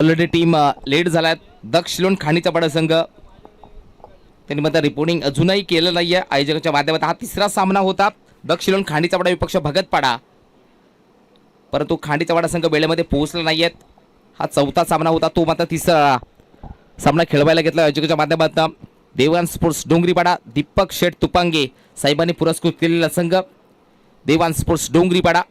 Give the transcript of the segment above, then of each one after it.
Already team late झाल्यात. दक्ष लोण खाणीचा बडा संघ त्यांनी मग रिपोर्टिंग अजूनही केलं नाहीये आयोजकांच्या माध्यमात. हा तिसरा सामना होता. दक्ष लोण खाणीचा बडा विपक्ष भगतपाडा, परंतु खांडीचा वाडा संघ वेळेमध्ये पोहोचला नाहीयेत. हा चौथा सामना होता, तो मात्र तिसरा सामना खेळवायला घेतला आयोजकांच्या माध्यमातून. देवान स्पोर्ट्स डोंगरीपाडा, दीपक शेठ तुपांगे साहेबांनी पुरस्कृत केलेला संघ देवान स्पोर्ट्स डोंगरीपाडा.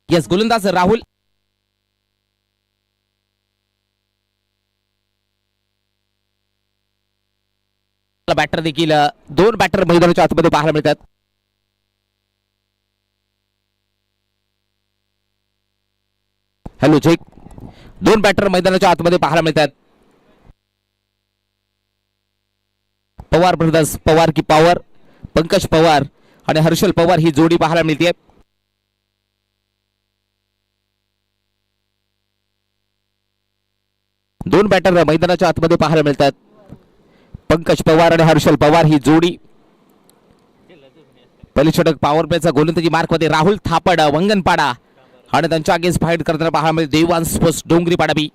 यस, गोलंदाज राहुल. बॅटर देखील दोन बॅटर मैदानाच्या आतमध्ये पाहायला मिळतात. हॅलो चेक, दोन बॅटर मैदानाच्या आतमध्ये पाहायला मिळतात. पवार ब्रदर्स, पवार की पॉवर, पंकज पवार आणि हर्षल पवार ही जोडी पाहायला मिळते. दोन बॅटर मैदानाच्या आतमध्ये पाहायला मिळतात. पंकज पवार आणि हर्षल पवार ही जोडी. पहिली षटक पॉवर प्लेचा गोलंदाजी मार्कमध्ये राहुल थापड वंगनपाडा आणि त्यांच्या अगेन्स्ट फाईट करताना पाहायला मिळते देवान स्पोर्ट्स डोंगरीपाडा बी.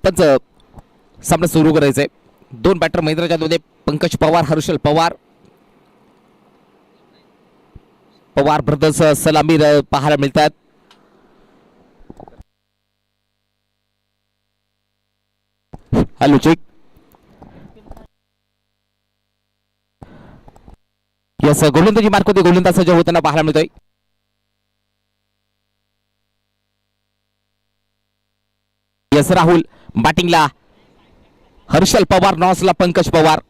पंच सामना सुरू करायचंय. दोन बॅटर मैदानाच्या मध्ये पंकज पवार, हर्षल पवार. पवार ब्रदर्स सलामी पाहायला मिळतात. हॅलो चेक, यस, गोलंदाजी मार्क होते गोलंदाज सज्ज होताना पाहायला मिळतोय. यस, राहुल बॅटिंगला, हर्षल पवार नॉसला पंकज पवार.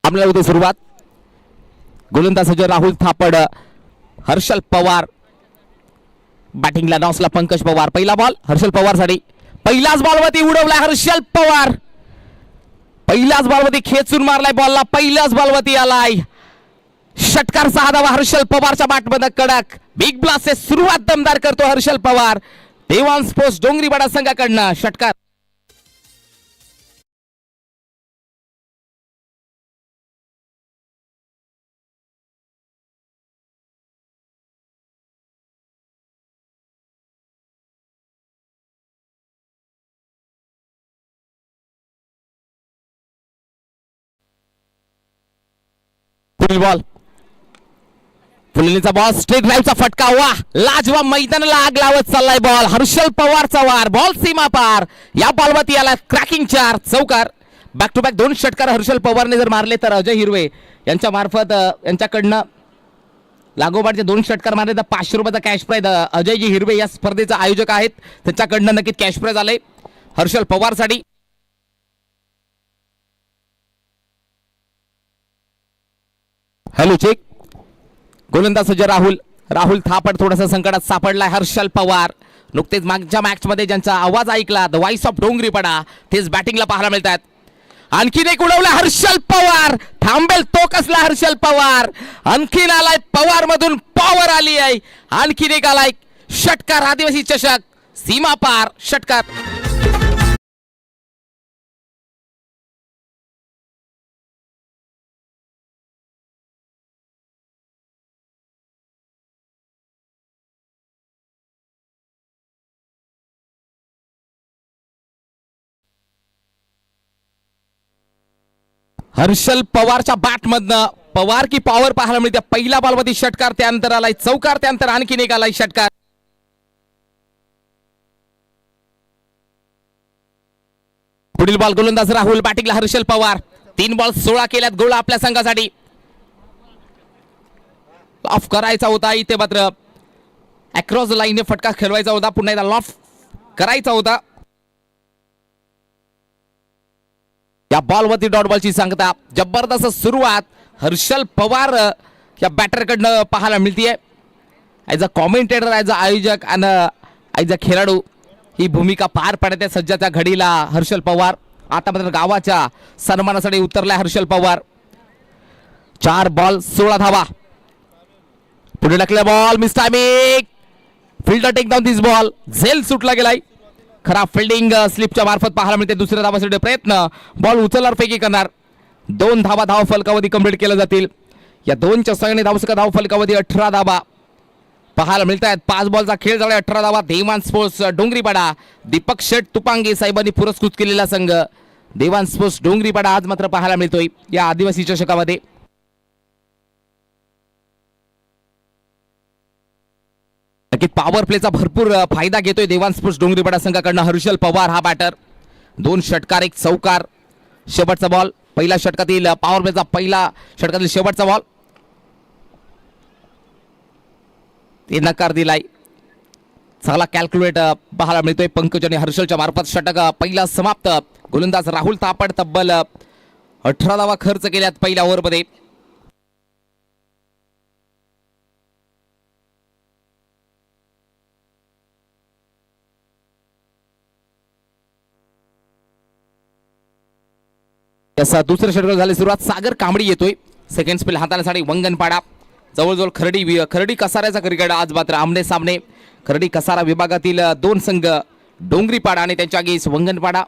सामन्याला होते सुरुवात. गोलंदाज सज्ज राहुल थापड, हर्षल पवार बॅटिंगला, नॉसला पंकज पवार. पहिला बॉल हर्षल पवार साठी. पहिल्याच बॉलवरती उडवलाय हर्षल पवार. पहिल्याच बॉलवरती खेचून मारलाय बॉलला. पहिल्याच बॉलवरती आलाय षटकार. 6 धावा हर्षल पवारच्या बॅटमध्ये कडक. बिग ब्लास्ट सुरुवात दमदार करतो हर्षल पवार. देवान स्पोर्ट्स डोंगरीपाडा संघाकडनं षटकार. पुढील बॉल, फुलणीचा बॉल, स्ट्रेट ड्राईव्हचा फटका. वा, लाजवा, मैदानाला आग लावत चाललाय बॉल. हर्षल पवारचा वार, बॉल सीमा पार. या बॉलवरती आला क्रॅकिंग 4 चौकार. बॅक टू बॅक 2 षटकार हर्षल पवारने जर मारले तर अजय हिरवे यांच्या मार्फत यांच्याकडनं लागोपाठचे 2 षटकार मारले तर 500 रुपयाचा कॅश प्राइज अजयजी हिरवे या स्पर्धेचे आयोजक आहेत, त्यांच्याकडनं नक्कीच कॅश प्राइज आले हर्षल पवारसाठी. हॅलो चेक, गोलंदाज सज्ज राहुल. राहुल थापड थोडासा संकटात सापडलाय. हर्षल पवार नुकतेच मागच्या मॅच मध्ये ज्यांचा आवाज ऐकला, द वॉइस ऑफ डोंगरीपाडा, तेच बॅटिंगला पाहायला मिळतात. आणखीन एक उडवला हर्षल पवार. थांबेल तो कसला हर्षल पवार. आणखीन आलाय पवार मधून पॉवर आली आहे. आणखीन एक आलाय षटकार. आदिवासी चषक सीमा पार षटकार. हर्षल पवारच्या बॅटमधनं पवार की पॉवर पाहायला मिळते. पहिल्या बॉलवरती षटकार, त्यानंतर आलाय चौकार, त्यानंतर आणखीन एक आलाय षटकार. पुढील बॉल गोलंदाज राहुल, बॅटिंगला हर्षल पवार. 3 बॉल 16 केल्यात गोल आपल्या संघासाठी. ऑफ करायचा होता. इथे मात्र अक्रॉस लाईनने फटका खेळवायचा होता. पुन्हा एकदा लॉफ करायचा होता. या बॉलवरती डॉट बॉलची सांगता. जबरदस्त सुरुवात हर्षल पवार या बॅटरकडनं पाहायला मिळतीये. As a commentator, as a आयोजक आणि ॲज अ खेळाडू ही भूमिका पार पाडते सध्याच्या घडीला हर्षल पवार. आता मात्र गावाच्या सन्मानासाठी उतरलाय हर्षल पवार. 4 बॉल 16 धावा. पुढे टाकले ball miss timing. Fielder take down this ball. झेल सुटला गेलाय. खराब फिल्डिंग स्लिपच्या मार्फत पाहायला मिळते. दुसऱ्या धावासाठी प्रयत्न. बॉल उचलणार पैकी करणार. 2 धावा धाव फलकावधी कंप्लीट केल्या जातील. या 2च्या संघाने धाव फलकावधी 18 धावा पाहायला मिळत आहेत. 5 बॉलचा खेळ झाला. 18 धावा. देवान स्पोर्ट्स डोंगरीपाडा दीपक शेठ तुपांगे साहेबांनी पुरस्कृत केलेला संघ देवान स्पोर्ट्स डोंगरीपाडा आज मात्र पाहायला मिळतोय या आदिवासी चषकामध्ये. नक्कीच पॉवर प्लेचा भरपूर फायदा घेतोय देवान स्पोर्ट्स डोंगरीपाडा संघाकडनं हर्षल पवार हा बॅटर. 2 षटकार 1 चौकार. शेवटचा बॉल. पहिल्या षटकातील पॉवर प्लेचा पहिला षटकातील शेवटचा बॉल ते नकार दिलाय. चांगला कॅल्क्युलेट पाहायला मिळतोय पंकज आणि हर्षलच्या मार्फत. षटक पहिला समाप्त. गोलंदाज राहुल तापड तब्बल 18 धावा खर्च केल्यात पहिल्या ओव्हरमध्ये. दुसरं षटक झाले सुरुवात. सागर कांबडी येतोय. सेकंड स्पेल हाताळण्यासाठी वंगनपाडा. जवळजवळ खरडी कसाऱ्याचा क्रिकेट आज मात्र आमने सामने. खरडी कसारा विभागातील 2 संघ डोंगरीपाडा आणि त्यांच्या आगीस वंगनपाडा.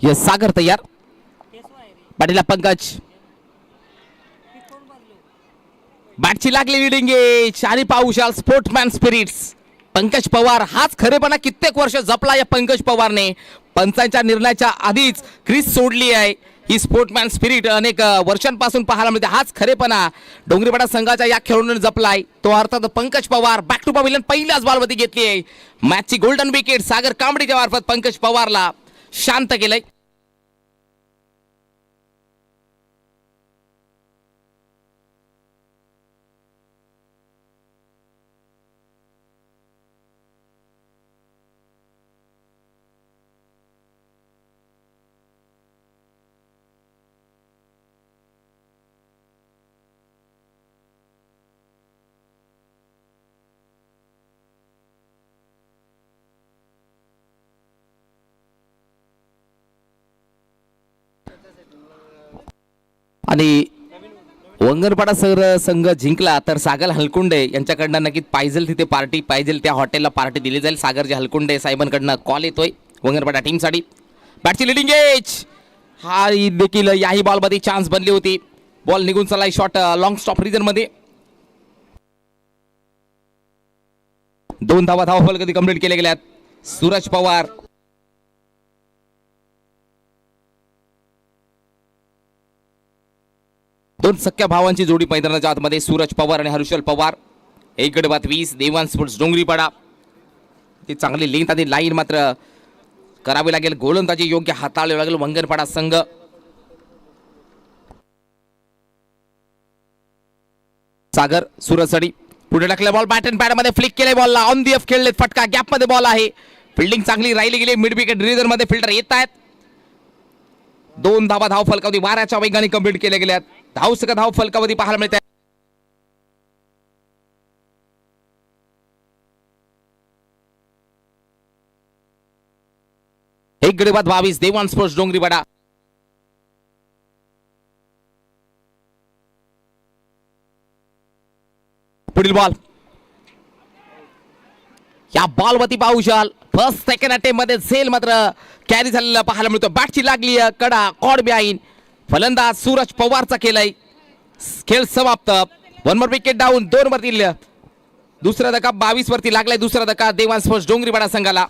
यस सागर तयार. पाटीला पंकज. बॅटची लागली लिडिंग एज आणि पाहुशाल स्पोर्ट्समॅन स्पिरिट्स. पंकज पवार हाच खरेपणा कित्येक वर्ष जपला या पंकज पवारने. पंचांच्या निर्णयाच्या आधीच क्रीज सोडली आहे. ही स्पोर्ट्समॅन स्पिरिट अनेक वर्षांपासून पाहायला मिळते. हाच खरेपणा डोंगरीपाडा संघाच्या या खेळाडूने जपलाय. तो अर्थात Pankaj Pawar. Back to pavilion पहिल्याच बॉलवरती घेतली आहे. मॅचची गोल्डन विकेट सागर कांबडीच्या मार्फत पंकज पवारला शांत केलंय. आणि वंगनपाडा संघ जिंकला तर सागर हलकुंडे यांच्याकडनं नक्कीच पाहिजे तिथे पार्टी, पाहिजे त्या हॉटेलला पार्टी दिली जाईल. सागरजी हलकुंडे साहेबांकडनं कॉल येतोय वंगनपाडा टीमसाठी. बॅटची लिडिंग एज. हा देखील याही बॉलमध्ये चान्स बनली होती. बॉल निघून चाललाय शॉट लॉंग स्टॉप रिजन मध्ये. 2 धावा कधी कंप्लीट केले गेल्यात. सूरज पवार. दोन सख्या भावांची जोडी मैदानाच्या आतमध्ये. सूरज पवार आणि हर्षल पवार. 1 गडी बाद 20. देवान स्पोर्ट्स डोंगरीपाडा. ती चांगली लेंथ आणि लाईन मात्र करावी लागेल. गोलंदाजी योग्य हाताळावी लागेल वंगनपाडा संघ. सागर सूरजसाठी पुढे टाकले बॉल. बॅट अँड पॅड मध्ये फ्लिक केले बॉलला. ऑन दी ऑफ खेळले. फटका गॅप मध्ये बॉल आहे. फिल्डिंग चांगली राहिली गेली. मिड विकेट रिझन मध्ये फिल्डर येत आहेत. 2 धावा धाव फलकावधी वाऱ्याच्या वेगाने कंप्लीट केल्या गेल्यात. धाव फलकावधी पाहायला मिळते. एक गडी बाद 22. देवान स्पोर्ट्स डोंगरीपाडा. पुढील बॉल. या बॉलवरती पाहुशाल फर्स्ट सेकंड अटेम्प्ट मध्ये झेल मात्र कॅरी झालेला पाहायला मिळतो. बॅटची लागली कडा कॉड बिहाइंड. फलंदाज सूरज पवारचा केलाय. खेळ समाप्त. 1 मोर विकेट डाऊन. 2 वरती दुसरा धक्का 22 वरती लागलाय. दुसरा धक्का देवान स्पोर्ट्स डोंगरीपाडा संघाला.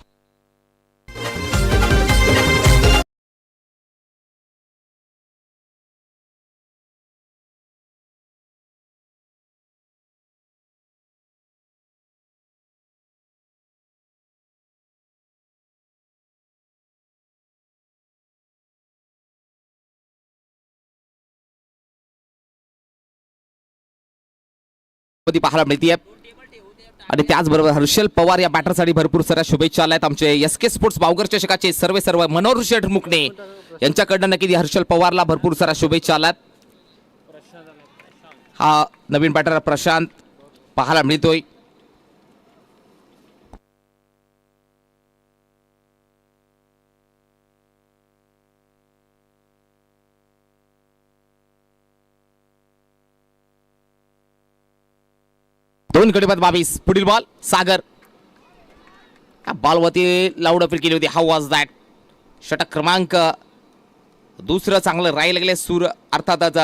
पाहायला मिळते आणि त्याचबरोबर हर्षल पवार या बॅटरसाठी भरपूर साऱ्या शुभेच्छा आल्या आहेत. आमचे एसके स्पोर्ट्स बावगर चषकाचे सर्व मनोहर शेठ मुकणे यांच्याकडनं नक्की हर्षल पवारला भरपूर साऱ्या शुभेच्छा आल्यात. हा नवीन बॅटर प्रशांत पाहायला मिळतोय. दोन गडी बाद 22. पुढील बॉल सागर बॉलवरती लाऊड अपील केली होती. How was that. षटक क्रमांक दुसरं चांगलं राहील गेले सूर अर्थातच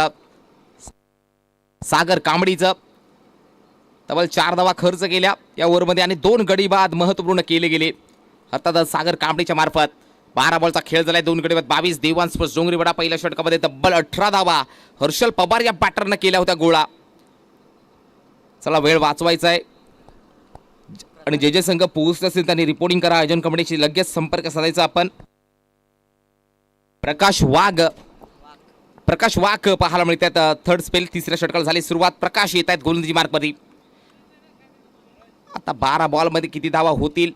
सागर कांबडीचं तब्बल 4 धावा खर्च केल्या या ओव्हरमध्ये आणि 2 गडी बाद महत्वपूर्ण केले गेले अर्थातच सागर कांबडीच्या मार्फत. 12 बॉलचा खेळ झालाय. 2 गडी बाद 22. देवान स्पोर्ट्स डोंगरीवाडा पहिल्या षटकामध्ये तब्बल 18 धावा हर्षल पवार या बॅटरनं केल्या होत्या गोळा. चला वेळ वाचवायचा आहे आणि जे संघ पोहोचत असेल त्यांनी रिपोर्टिंग करा. आयोजन कमिटीशी लगेच संपर्क साधायचा आपण. प्रकाश वाघ पाहायला मिळतात. थर्ड स्पेल तिसऱ्या षटकाला झाली सुरुवात. प्रकाश येत आहेत गोलंदाजी मार्कमध्ये. आता 12 बॉल मध्ये किती धावा होतील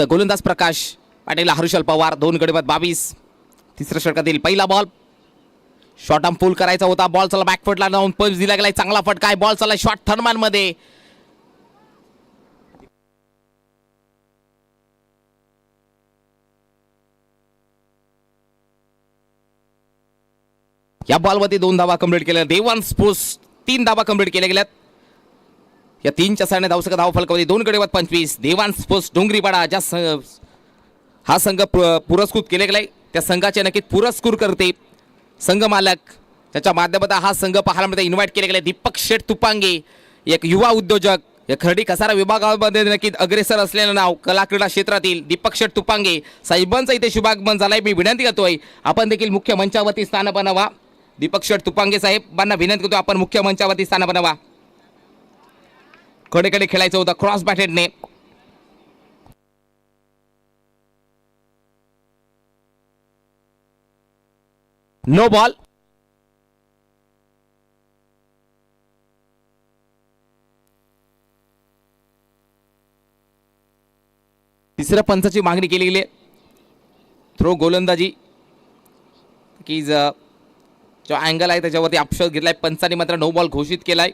गोलंदाज प्रकाश पाटील हर्षल पवार. 2 गडी बाद 22. तिसऱ्या षटकातील पहिला बॉल शॉर्ट आर्म पुल करायचा होता. बॉल चला बॅकफुटला जाऊन पंच दिला गेलाय. चांगला फटका आहे. बॉल चला शॉर्ट थर्डमॅन मध्ये. या बॉलवरती 2 धावा कंप्लीट केल्या. देवान स्पोर्ट्स 3 धावा कंप्लीट केल्या गेल्यात. या 3च्या साने धावसंख्या धाव फलकामध्ये 2 गडी बाद 25. देवान स्पोर्ट्स डोंगरीपाडा ज्या हा संघ पुरस्कृत केले गेलाय त्या संघाचे नक्कीच पुरस्कृत करते संघ मालक. त्याच्या माध्यमातून हा संघ पाहायला मध्ये इन्व्हाइट केले गेले. दीपक शेठ तुपांगे एक युवा उद्योजक या खर्डी कसारा विभागामध्ये नक्कीच अग्रेसर असलेलं नाव कला क्रीडा क्षेत्रातील दीपक शेठ तुपांगे साहेबांचा इथे शुभागमन झालाय. मी विनंती करतोय आपण देखील मुख्य मंचावरती स्थान बनवा. दीपक शेठ तुपांगे साहेबांना विनंती करतो आपण मुख्य मंचावरती स्थान बनवा. कडे खेळायचं होतं क्रॉस बॅटेडने. No ball. तिसऱ्या पंचाची मागणी केली गेली. थ्रो गोलंदाजी की जो अँगल आहे त्याच्यावरती अपशॉट घेतलाय. पंचाने मात्र नो बॉल घोषित केलाय.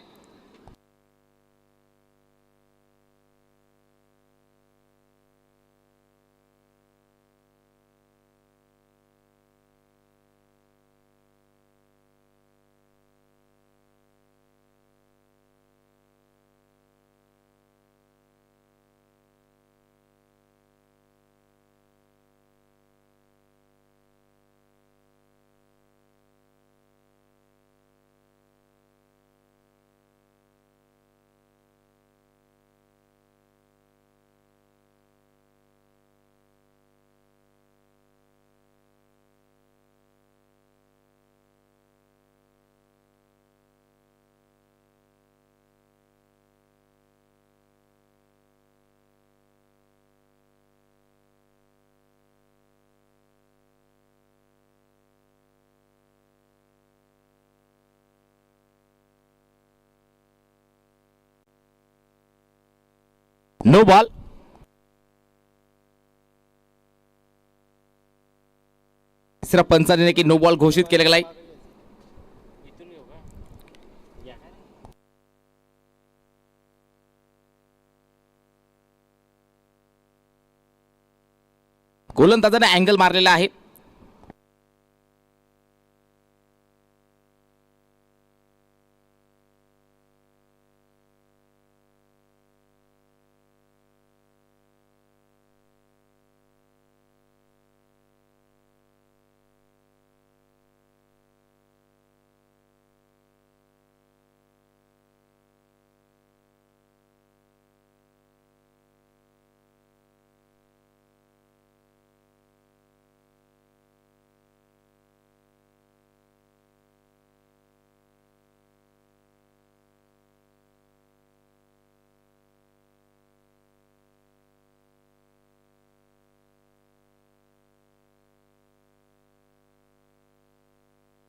No ball. तिसऱ्या पंचाने की नो बॉल घोषित केला गेलाय. गोलंदाजाने अँगल मारलेला आहे.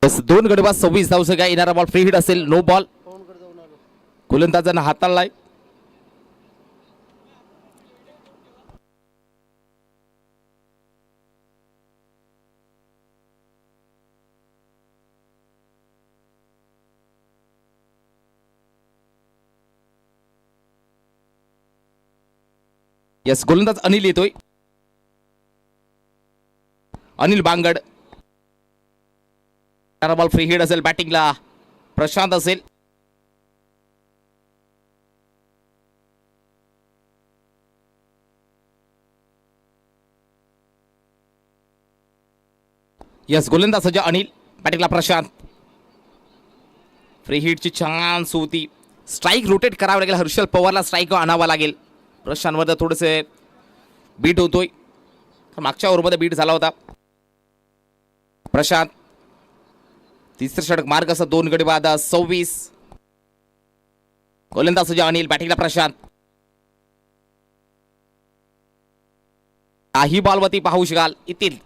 बस 2 गडी बाद 26 धावसंख्या. येणारा बॉल फ्री हिट असेल, नो बॉल. गोलंदाजांना हाताळलाय. यस, गोलंदाज अनिल येतोय. Anil Bangar. Ball free hit असेल, बॅटिंगला प्रशांत असेल. यस, गोलंदाज सज्ज अनिल, बॅटिंगला प्रशांत. फ्री हिटची चान्स होती. स्ट्राईक रोटेट करावं लागेल, हर्षल पवारला स्ट्राईक आणावा लागेल. प्रशांतवर थोडेसे बीट होतोय, मागच्या ओव्हरमध्ये बीट झाला होता. प्रशांत तिसरे षटक मार्ग असं 2 गडी बाद 26. गोलंदाज सज्ज अनिल, बॅटिंगला प्रशांत. काही बॉलवरती पाहू शकाल येथील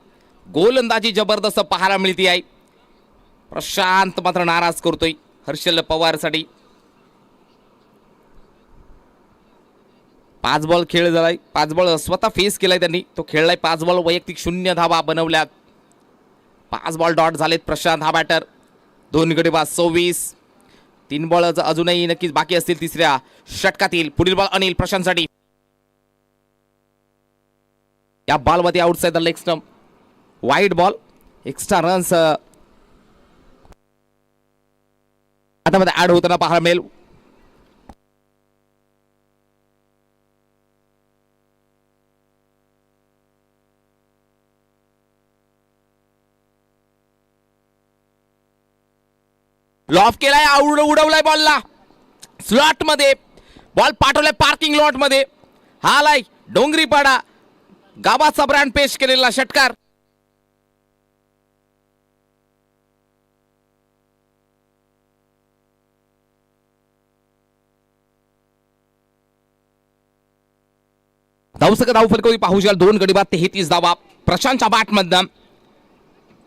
गोलंदाजी जबरदस्त पाहायला मिळते आहे. प्रशांत मात्र नाराज करतोय हर्षल पवारसाठी. 5 बॉल खेळ झालाय, 5 बॉल स्वतः फेस केलाय त्यांनी, तो खेळलाय. 5 बॉल वैयक्तिक 0 धावा बनवल्यात. 5 बॉल डॉट झालेत. प्रशांत हा बॅटर. 2 गडी बाद 26. 3 बॉल अजूनही नक्कीच बाकी असतील तिसऱ्या षटकातील. पुढील बॉल अनिल प्रशांतसाठी. या बॉलमध्ये outside the leg stump, wide ball. Extra runs हातामध्ये ऍड होताना पाहायला मिळेल. लॉफ केलाय, उडवलाय बॉलला स्लॉट मध्ये. बॉल पाठवलाय पार्किंग लॉट मध्ये. हा आलाय डोंगरीपाडा गावाचा ब्रँड पेश केलेला षटकार. धावसंख्या धाव फलकावरी पाहू शकाल. 2 गडी बाद 33 धावा प्रशांतच्या बॅटमधनं.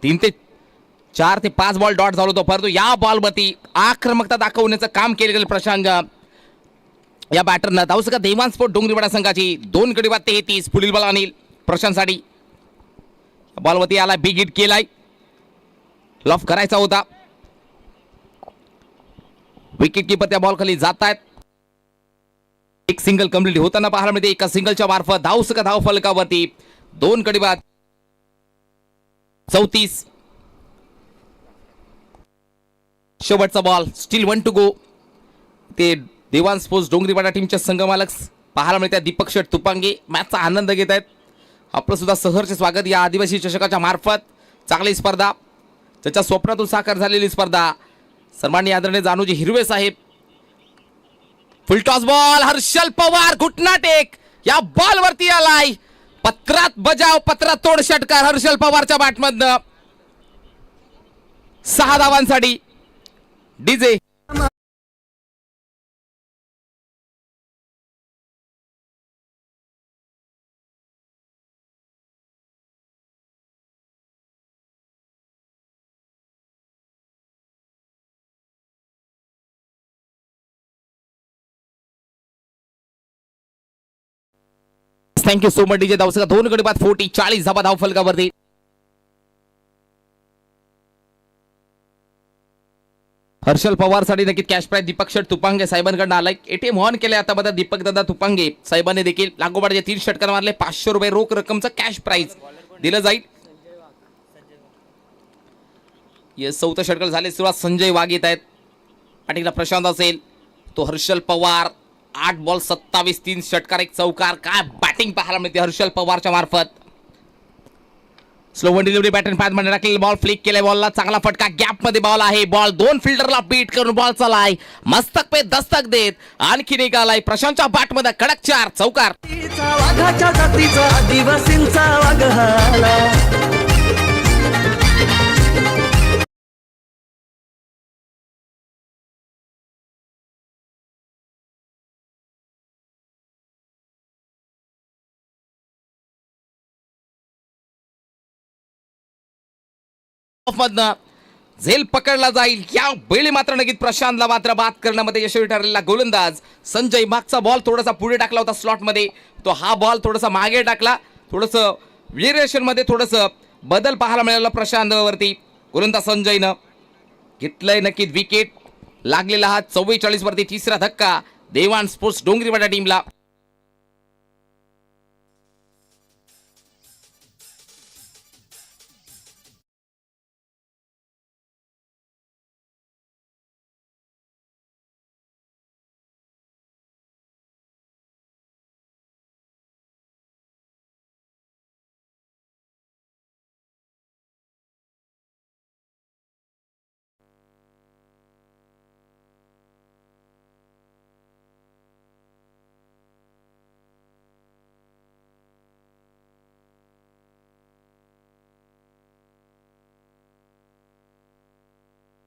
3 ते 4 ते 5 बॉल डॉट झालो होतो, परंतु या बॉलवरती आक्रमकता दाखवण्याचं काम केलेलं प्रशांत या बॅटरनं. धावसंख्या देवान स्पोर्ट डोंगरीपाडा संघाची 2 गडी बाद 33. पुढील बॉल अनिल प्रशांतसाठी. बॉलवरती आला, बिग हिट केलाय, लॉफ करायचा होता. विकेट कीपर त्या बॉल खाली जात आहेत. एक सिंगल कंप्लीट होताना पाहायला मिळते. एका सिंगलच्या मार्फत धावसंख्या धाव फलकावरती 2 गडी बाद 34. शेवटचा बॉल, स्टील 1 टू गो. ते देवान स्पोर्ट्स डोंगरीपाडा टीमच्या संघमालक पाहायला मिळतात दीपक शेठ तुपांगे मॅचचा आनंद घेत आहेत. आपलं सुद्धा सहर्ष स्वागत या आदिवासी चषकाच्या मार्फत. चांगली स्पर्धा, त्याच्या स्वप्नातून साकार झालेली स्पर्धा. सन्माननीय आदरणीय जानूजी हिरवे साहेब. Full toss ball, Harshal Pawar घुटना टेक. या बॉल वरती आलाय, पत्रात बजाव पत्रात तोड षटकार हर्षल पवारच्या बॅटमधनं. 6 धावांसाठी DJ. Thank you so much DJ. धावसंख्या 2 गडी बाद 40 धावा धाव फलकावरती. हर्षल पवार साठी नक्की कॅश प्राइज दीपक शेठ तुपांगे साहेबांकडून आलाय. एटीएम ऑन केले आता बघा दीपक दादा तुपांगे साहेबांनी देखील. लागोपाठचे 3 षटकार मारले. 500 रुपये रोख रक्कमचं कॅश प्राइज दिलं जाईल. येस, 4थं षटकार झाले सुरुवात. संजय वाघ येत आहेत. पाटीलला प्रशांत असेल, तो हर्षल पवार. 8 बॉल 27, 3 षटकार 1 चौकार. काय बॅटिंग पाहायला मिळते हर्षल पवारच्या मार्फत. स्लो वन डिलिव्हरी बॅटन पॅड मध्ये टाकलेली बॉल फ्लिक केलाय. बॉलला चांगला फटका, गॅप मध्ये बॉल आहे. बॉल 2 फिल्डरला बीट करून बॉल चालाय, मस्तक पे दस्तक देत आणखी निघालाय प्रशांतच्या बॅट मध्ये कडक 4 चौकार. वाघाच्या जातीचा आदिवासींचा वाघ. मधनं झेल पकडला जाईल या वेळी मात्र नक्कीच प्रशांतला मात्र बाद करण्यामध्ये यशस्वी ठरलेला गोलंदाज संजय. मागचा बॉल थोडासा पुढे टाकला होता स्लॉट मध्ये, तो हा बॉल थोडासा मागे टाकला. थोडंसं व्हेरिएशन मध्ये थोडंसं बदल पाहायला मिळाला प्रशांत वरती. गोलंदाज संजयनं घेतलंय नक्कीच विकेट. लागलेला हा 44 वरती तिसरा धक्का देवान स्पोर्ट्स डोंगरीवाडा टीमला.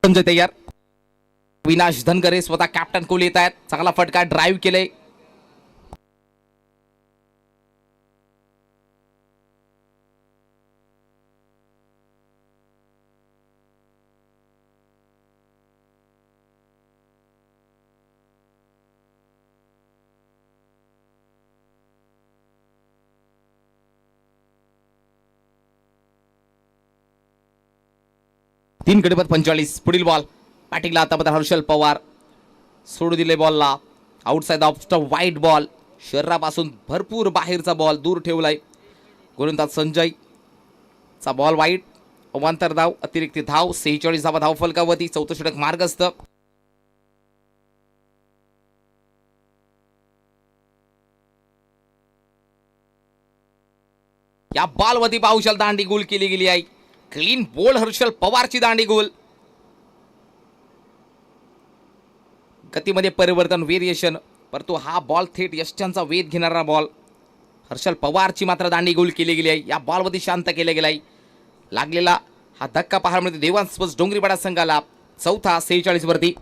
संजय तयार. विनाश धनगरे स्वतः कॅप्टन कोहली येत आहेत. चांगला फटका ड्राईव्ह केले. तीन गडी बाद 45. पुढील बॉल बॅटिंगला आता हर्षल पवार सोडू दिले बॉलला. आउटसाइड ऑफ वाईट बॉल, शरीरापासून भरपूर बाहेरचा बॉल दूर ठेवलाय. गोलंदाज संजय चा बॉल वाईट. अवांतर धाव, अतिरिक्त धाव, 46 धावा धाव फलकावरती. चौथं षटक मार्गस्थ. या बॉलवरती पाहुशाल दांडी गोल केली गेली आहे. क्लीन बोल हर्षल पवारची दांडी गोल. गतीमध्ये परिवर्तन, व्हेरिएशन, परंतु हा बॉल थेट यष्ट्यांचा वेध घेणारा बॉल. हर्षल पवारची मात्र दांडी गोल केली गेली आहे. या बॉलवरती शांत केले गेला आहे. लागलेला हा धक्का पाहायला मिळतो देवान स्पोर्ट्स डोंगरीपाडा संघाला. चौथा 46 वरती.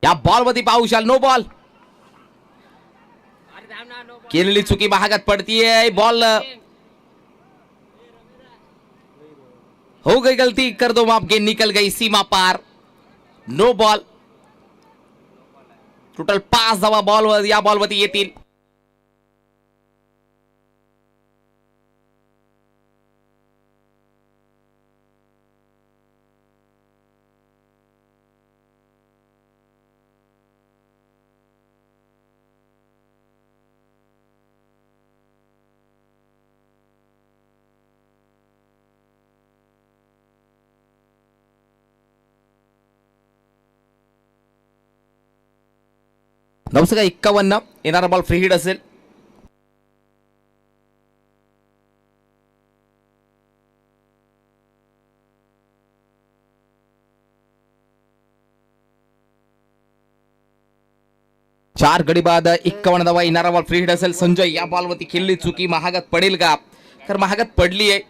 या बॉलवरती पाहुशाल नो बॉल. केलेली चुकी महागात पडतीये. बॉल हो गई गलती, कर दो माफ, गेंद निकल गई सीमा पार. No ball. टोटल 5 धावा बॉल या बॉलवरती येतील. नवसं 51. येणारा बॉल फ्री हिट असेल. चार गडी बाद 51 धावा. येणारा बॉल फ्री हिट असेल. संजय या बॉलवरती खेळली चुकी महागात पडेल का? तर महागात पडली आहे.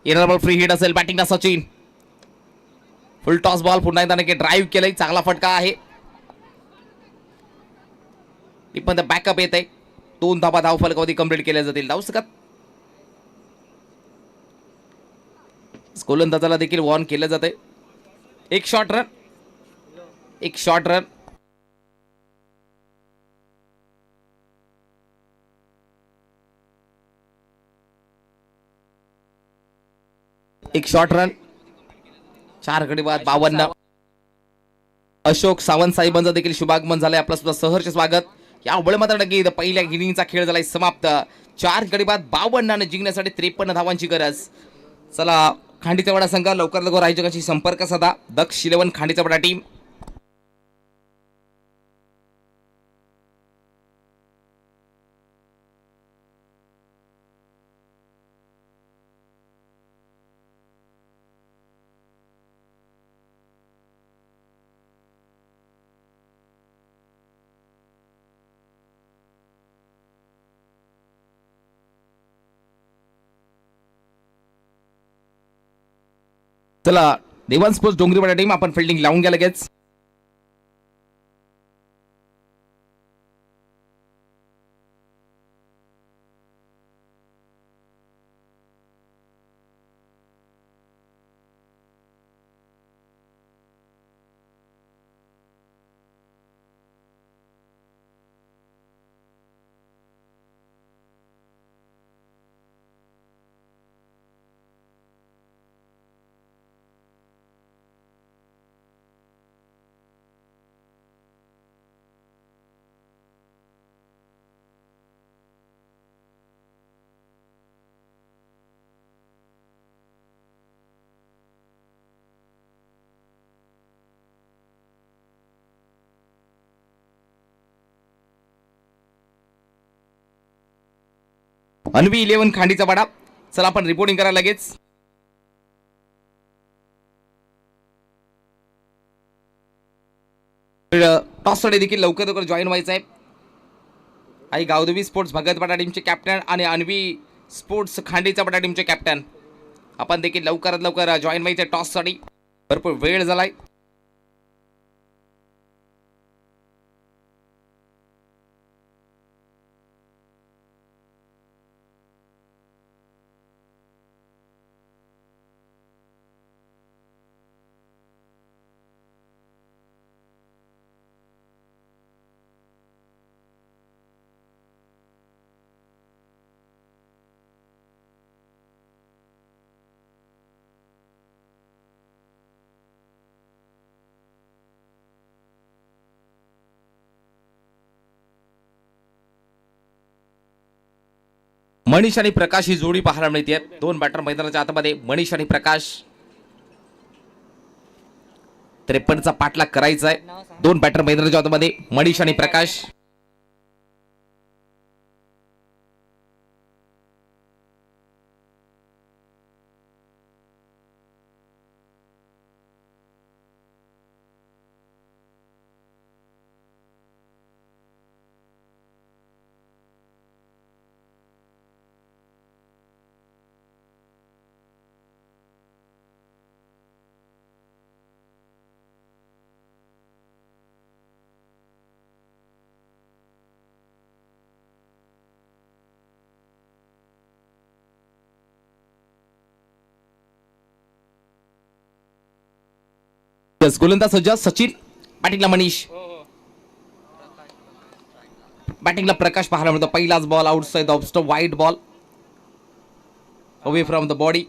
येणारा बॉल फ्री हिट असेल. बॅटिंगला सचिन. फुल टॉस बॉल पुन्हा एकदा नक्की ड्राईव्ह केलंय. चांगला फटका आहे. पण बॅकअप येत आहे. 2 धावा धाव फलकावधी कंप्लीट केल्या जातील. धाव सकत गोलंदाजाला देखील वॉर्न केलं जाते. एक शॉर्ट रन, एक शॉर्ट रन. एक शॉर्ट रन. 4 गडी बाद 52. अशोक सावंत साहेबांचा देखील शुभागमन झालंय. आपलं सुद्धा सहर्ष स्वागत. यावेळी मात्र नक्की पहिल्या इनिंगचा खेळ झालाय समाप्त. 4 गडी बाद 52 ने जिंकण्यासाठी 53 धावांची गरज. चला खांडीचा वडा संघ लवकर रायजगाशी संपर्क साधा. दक्ष 11 खांडीचा वडा टीम. चला देवान स्पोर्ट्स डोंगरीपाडा टीम आपण फिल्डिंग लावून घ्या लगेच. अन्वी 11 खांडीचा पाडा. चला आपण रिपोर्टिंग करा लगेच. टॉस साठी देखील लवकर लवकर जॉईन व्हायचं आहे. आई गावदेवी स्पोर्ट्स भगतपाडा टीमचे कॅप्टन आणि अन्वी स्पोर्ट्स खांडीचा पाडा टीमचे कॅप्टन आपण देखील लवकरात लवकर जॉईन व्हायचं टॉस साठी. भरपूर वेळ झालाय. मनीष आणि प्रकाश ही जोडी पाहायला मिळते. दोन बॅटर मैदानाच्या आतमध्ये मनीष आणि प्रकाश. 53चा पाठलाग करायचा आहे. दोन बॅटर मैदानाच्या आतमध्ये मनीष आणि प्रकाश. गोलंदाज सज्ज सचिन. बॅटिंगला मनीष. बॅटिंगला प्रकाश पाहायला मिळतो. पहिलाच ball outside off stump wide ball away from the body.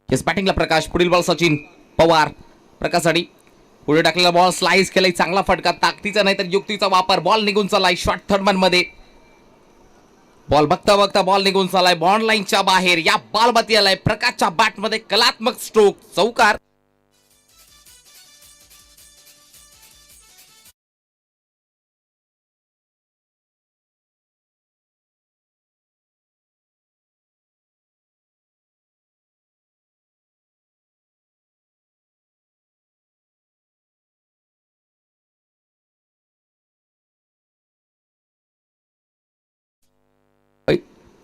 Yes बॅटिंगला प्रकाश. पुढील बॉल सचिन पवार. प्रकाशसाठी पुढे टाकलेला बॉल स्लाइस केलाय. चांगला फटका. ताकदीचा नाही तर युक्तीचा वापर. बॉल निघून चाललाय शॉर्ट थर्डमन मध्ये. बॉल बघता बघता बॉल निघून चाललाय बॉन्ड लाईनच्या बाहेर. या बॉल मध्ये आलाय प्रकाशच्या बॅट मध्ये कलात्मक स्ट्रोक चौकार.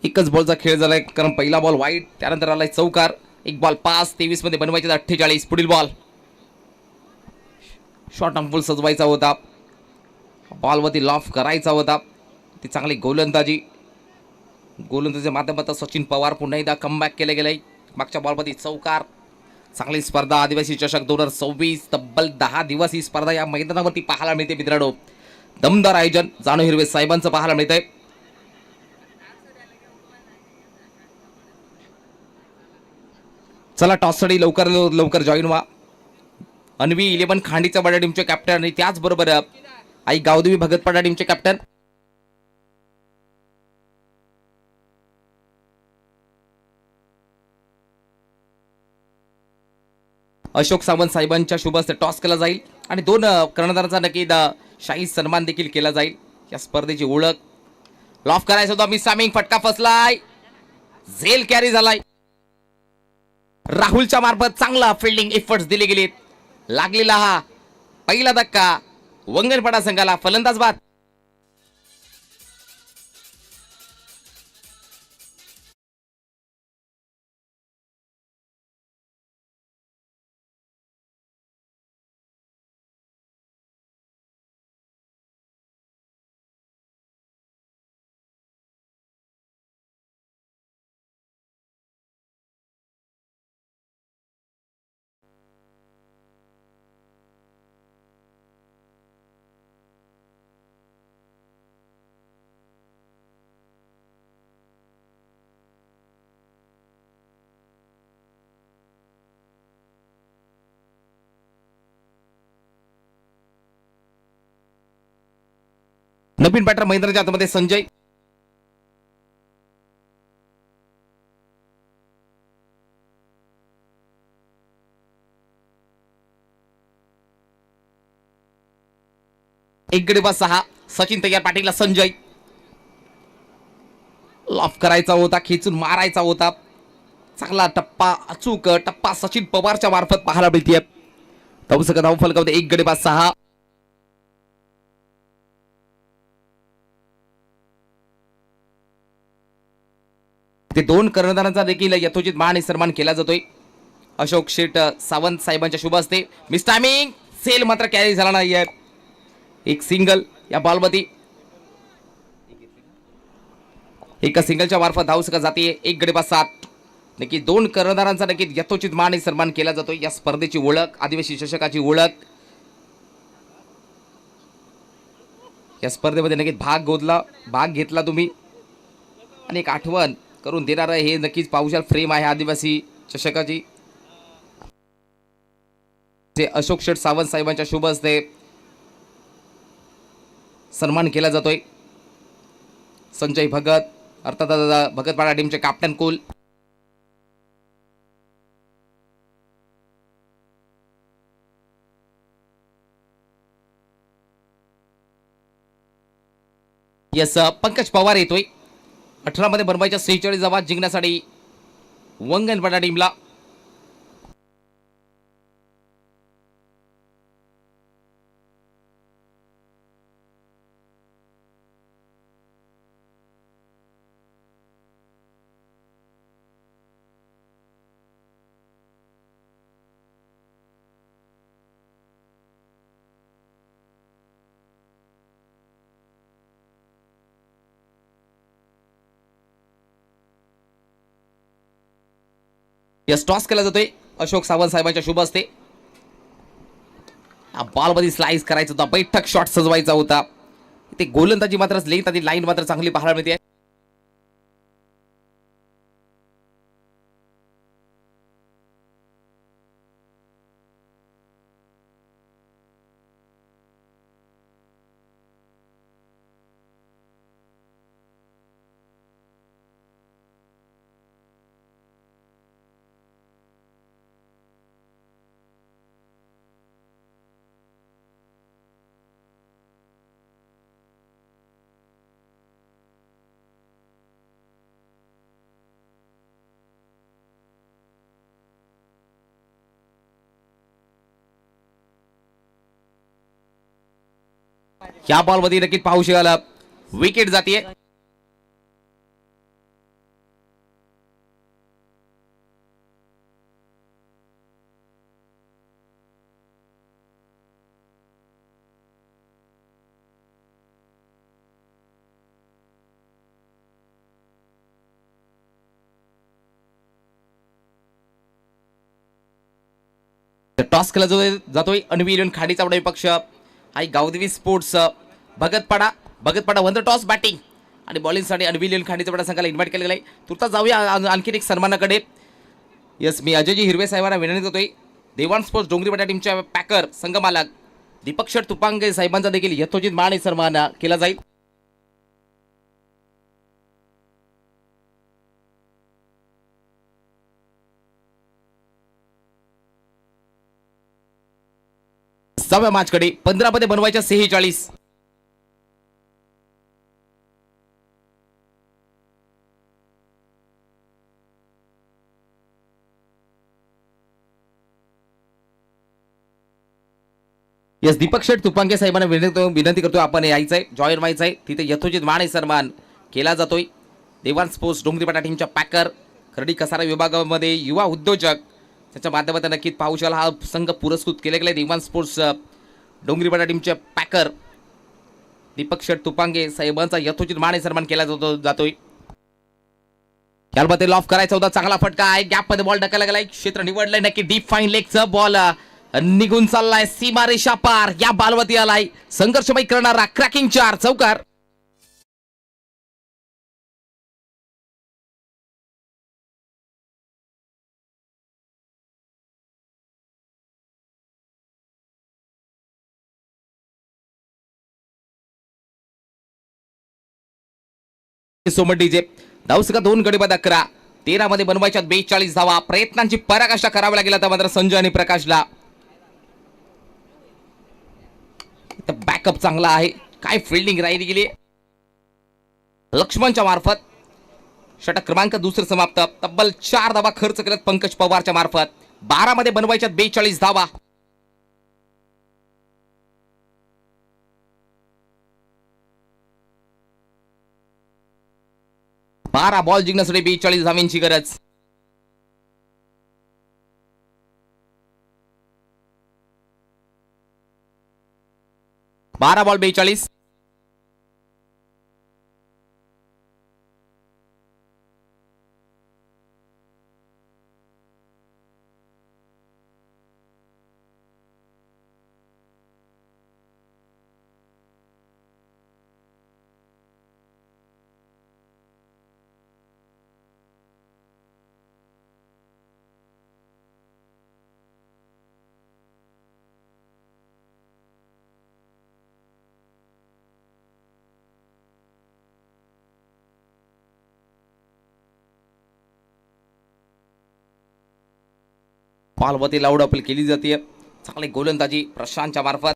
एकच बॉलचा खेळ झालाय कारण पहिला बॉल वाईट त्यानंतर आलाय चौकार. एक बॉल 5-23 मध्ये बनवायचे 48. पुढील बॉल शॉर्ट अंफुल सजवायचा होता. बॉलवरती लॉफ करायचा होता. ती चांगली गोलंदाजीच्या माध्यमातून सचिन पवार पुन्हा एकदा कमबॅक केले गेले. मागच्या बॉलवरती चौकार. चांगली स्पर्धा. आदिवासी चषक 2026 तब्बल 10 दिवस ही स्पर्धा या मैदानावरती पाहायला मिळते मित्रांनो. दमदार आयोजन जाणू हिरवे साहेबांचं पाहायला मिळतंय. चला टॉससाठी लवकर लवकर जॉईन व्हा. अन्वी 11 खांडीचा पाडा टीमचे कॅप्टन आणि त्याचबरोबर आई गावदेवी भगतपाडा टीमचे कॅप्टन. अशोक सावंत साहेबांच्या शुभ हस्ते टॉस केला जाईल आणि दोन कर्णधारांचा नक्की शाही सन्मान देखील केला जाईल. या स्पर्धेची ओळख लॉफ करायचा होता. मिसामिंग फटका फसलाय. झेल कॅरी झालाय. राहुलच्या मार्फत चांगला फिल्डिंग एफर्ट्स दिले गेलेत. लागलेला हा पहिला धक्का वंगणपाडा संघाला. फलंदाज बाद. नवीन बॅटर महेंद्रच्या हातामध्ये संजय. एक गडी बस 6. सचिन तयार. पाटीलला संजय. लॉफ करायचा होता, खेचून मारायचा होता. चांगला टप्पा, अचूक टप्पा सचिन पवारच्या मार्फत पाहायला मिळते. धाव धाव फलकावते. एक गडी बस 6. ते दोन कर्णधारांचा देखील यथोचित मान आणि सन्मान केला जातोय. अशोक शेठ सावंत साहेबांच्या शुभ असते. Miss timing. सेल मात्र कॅरी झाला नाहीये. एक सिंगल या बॉलमध्ये. एका सिंगलच्या मार्फत धावसका जाते. एक गडी बाद 7. नक्की दोन कर्णधारांचा नक्की यथोचित मान आणि सन्मान केला जातोय. या स्पर्धेची ओळख, आदिवासी चषकाची ओळख. या स्पर्धेमध्ये नक्कीच भाग घेतला तुम्ही आणि एक आठवण करून देणार हे नक्कीच पाहुशाल फ्रेम आहे आदिवासी चषकाची. जे अशोक शेठ सावंत साहेबांच्या शुभ हस्ते सन्मान केला जातोय. संजय भगत अर्थात भगतपाडा टीमचे कॅप्टन कुल. यस पंकज पवार येतोय. 18 मध्ये बनवायच्या 46 धावा जिंकण्यासाठी वंगणपाडा टीमला. यस टॉस केला जातोय अशोक सावंत साहेबांच्या शुभ असते. बॉल मध्ये स्लाइस करायचा होता, बैठक शॉट सजवायचा होता. ते गोलंदाजी मात्र लेंथ आणि लाईन मात्र चांगली पाहायला मिळते. या बॉल मध्ये नक्कीच पाहू शकाल विकेट जाते. टॉस केला जातोय अनविलियन खाडीचा पक्ष आणि Gavdevi sports Bhagatpada won the toss batting आणि बॉलिंगसाठी अनविलियन खाडीचा संघाला इन्व्हाइट केलेला आहे. तुर्ता जाऊया आणखीन एक सन्मानाकडे. यस मी अजयजी हिरवे साहेबांना विनंती करतोय. देवान स्पोर्ट्स डोंगरीपाटा टीमच्या पॅकर संघमालक दीपक शेठ तुपांगे साहेबांचा देखील यथोचित मान आणि सन्मान केला जाईल. सहाव्या मॅचकडे 15 मध्ये बनवायच्या 46. यस, दीपक शेठ तुपांगे साहेबांना विनंती करतोय आपण यायचंय, जॉईन व्हायचंय. तिथे यथोचित मान सन्मान केला जातोय. देवान स्पोर्ट्स डोंगरीपाटा टीमच्या पॅकर खर्डी कसारा विभागामध्ये युवा उद्योजक त्याच्या माध्यमातून नक्कीच पाहू शकाल. हा संघ पुरस्कृत केले गेले. देवान स्पोर्ट्स डोंगरीपाटा टीमचे पॅकर दीपक शेठ तुपांगे साहेबांचा यथोचित मान सन्मान केला जातोय. यामध्ये लॉफ करायचा होता. चांगला फटका आहे. गॅप मध्ये बॉल ढकलला गेलाय. क्षेत्र निवडलंय नक्की. डीप फाईन लेगचा बॉल निघून चाललाय सीमारेषा पार. या बालवती आलाय संघर्षमय करणारा क्रॅकिंग 4 चौकार. सोमन डीजे धावसका 2 गडी बाद 11. 13 मध्ये बनवायच्या 42 धावा. प्रयत्नांची पराकाष्ठा करावी लागेल आता मात्र संजय आणि प्रकाशला. बॅकअप चांगला आहे. काय फिल्डिंग राहिली गेली लक्ष्मणच्या मार्फत. षटक क्रमांक दुसरं समाप्त. तब्बल 4 धावा खर्च केल्यात पंकज पवारच्या मार्फत. 12 मध्ये बनवायच्या 42 धावा. बारा बॉल जिंकण्यासाठी 42 धावांची गरज. बारा बॉल 42. पालवती लावड अपील केली जाते. चांगली गोलंदाजी प्रशांतच्या मार्फत.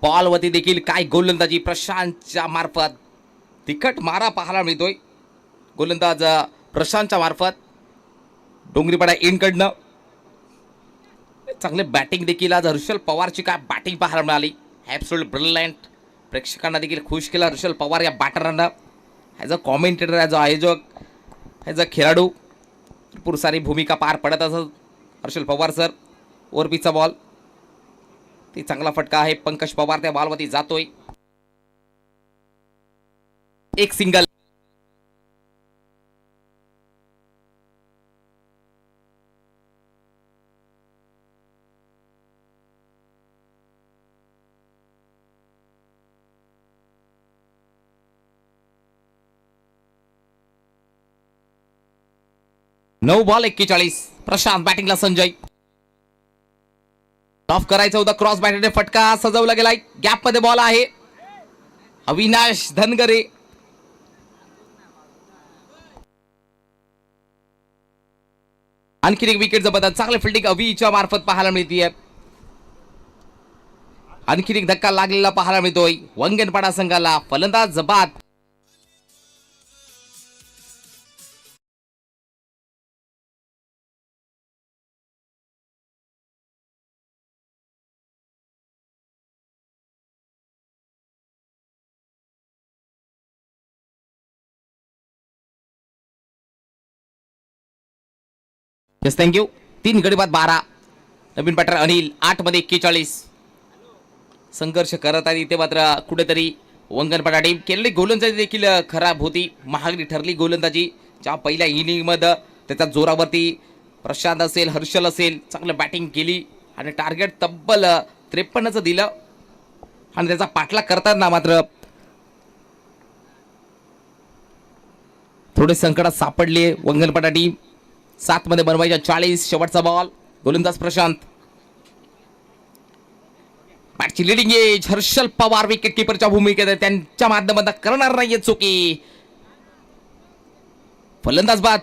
बॉलवरती देखील काय गोलंदाजी प्रशांतच्या मार्फत. तिखट मारा पाहायला मिळतोय गोलंदाज प्रशांतच्या मार्फत. डोंगरीपाडा इनकडनं चांगले बॅटिंग देखील आज हर्षल पवारची काय बॅटिंग पाहायला मिळाली. Absolute brilliant. प्रेक्षकांना देखील खुश केला हर्षल पवार या बॅटरांना. As a commentator, as a आयोजक, ॲज अ खेळाडू भरपूर सारी भूमिका पार पडत असत हर्षल पवार सर. ओरपीचा बॉल ती चांगला फटका आहे. पंकज पवार त्या बॉलवरती जातोय. एक सिंगल. नऊ बॉल 41. प्रशांत बॅटिंगला. संजय ऑफ करायचं होतं. क्रॉस बॅटने फटका सजवला गेलाय. गॅप मध्ये बॉल आहे. अविनाश धनगरे आणखी एक विकेट जबरदस्त. चांगली फिल्डिंग अविच्या मार्फत पाहायला मिळतीये. आणखी एक धक्का लागलेला पाहायला मिळतोय वंगणपाडा संघाला. फलंदाज बाद. Yes, thank you. 3 गडी बाद 12. नवीन बॅटर अनिल 8 मध्ये 41. संघर्ष करत आहे इथे मात्र कुठेतरी वंगणपाडा टीम. केलेली गोलंदाजी देखील खराब होती. महागडी ठरली गोलंदाजी. ज्या पहिल्या इनिंग मध्ये त्याच्या जोरावरती प्रशांत असेल, हर्षल असेल, चांगलं बॅटिंग केली आणि टार्गेट तब्बल 53चं दिलं आणि त्याचा पाठलाग करताना मात्र थोडे संकटात सापडले वंगणपाडा टीम. 7 मध्ये बनवायच्या 40. शेवटचा बॉल. गोलंदाज प्रशांत. मॅचची leading edge Harshal Pawar wicket किपरच्या भूमिकेत त्यांच्या माध्यमातून करणार नाहीये चुकी. फलंदाज बाद.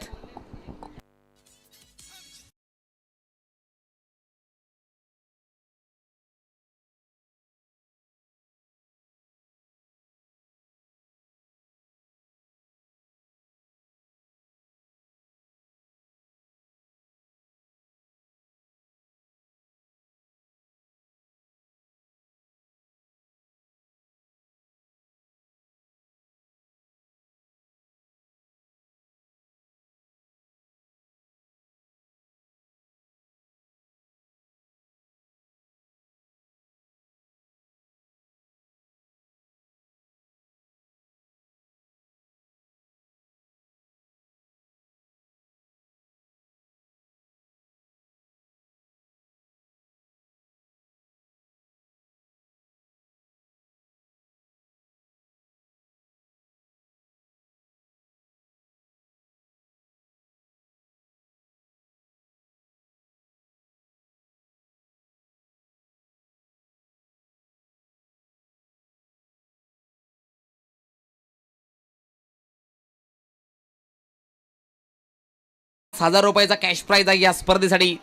₹1,000 कॅश प्राइज आहे या स्पर्धेसाठी.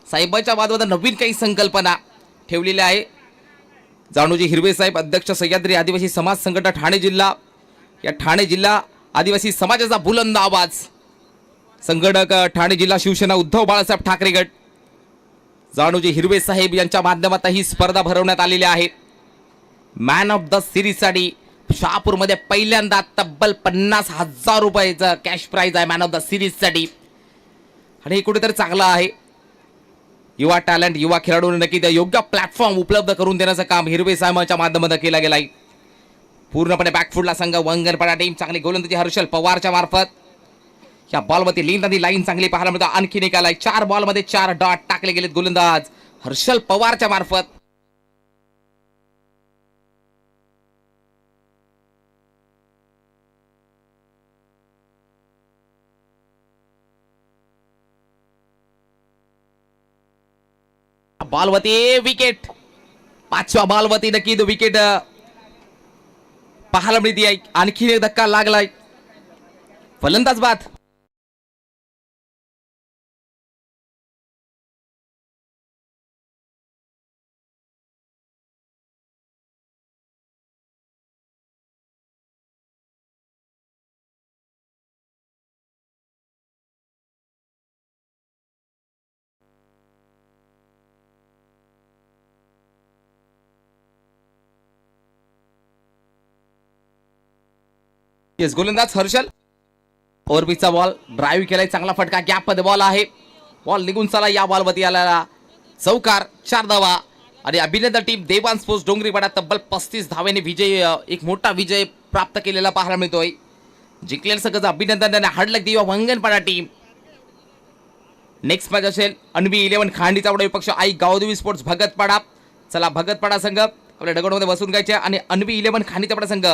साहेबांच्या बाजूला नवीन काही संकल्पना ठेवलेल्या आहे. जाणूजी हिरवे साहेब, अध्यक्ष सह्याद्री आदिवासी समाज संघटना ठाणे जिल्हा. या ठाणे जिल्हा आदिवासी समाजाचा बुलंद आवाज. संघटक ठाणे जिल्हा शिवसेना उद्धव बाळासाहेब ठाकरे गट. जाणूजी हिरवे साहेब यांच्या माध्यमातून ही स्पर्धा भरवण्यात आलेली आहे. मॅन ऑफ द सिरीजसाठी शहापूरमध्ये पहिल्यांदा तब्बल ₹50,000 कॅश प्राइज आहे मॅन ऑफ द सिरीजसाठी. आणि हे कुठेतरी चांगलं आहे. युवा टॅलेंट, युवा खेळाडूंना नक्की त्या योग्य प्लॅटफॉर्म उपलब्ध करून देण्याचं काम हिरवे साहेबांच्या माध्यमातून केलं गेलं आहे. पूर्णपणे बॅकफुटला संघ वंगणपडा टीम. चांगली गोलंदाजी हर्षल पवारच्या मार्फत. या बॉलवरती लिंदादी लाईन चांगली पाहायला मिळतं. आणखी निकाल आहे. 4 बॉलमध्ये 4 डॉट टाकले गेलेत गोलंदाज हर्षल पवारच्या मार्फत. बॉलवरती विकेट. 5व्या बॉलवरती नक्की विकेट पाहायला मिळते आहे. आणखी एक धक्का लागलाय. फलंदाज बाद. येस, गोलंदाज हर्षल. ओव्हरपिचचा बॉल ड्राईव्ह केलाय. चांगला फटका. गॅपमध्ये बॉल आहे. बॉल निघून चला. या बॉलवरती आलेला चौकार. 4 धावा. आणि अभिनंदन टीम देवान स्पोर्ट्स डोंगरीपाडा तब्बल 35 धावेने विजय, एक मोठा विजय प्राप्त केलेला पाहायला मिळतोय. जिंकलेल्या संघाचं अभिनंदन. हडलक देवा वंगणपाडा टीम. नेक्स्ट मॅच असेल अन्वी 11 खांडीचा विपक्ष आई गावदेवी स्पोर्ट्स भगतपाडा. चला, भगतपाडा संघ आपल्या दगडमध्ये बसून घ्यायचे आणि अन्वी 11 खांडीचा संघ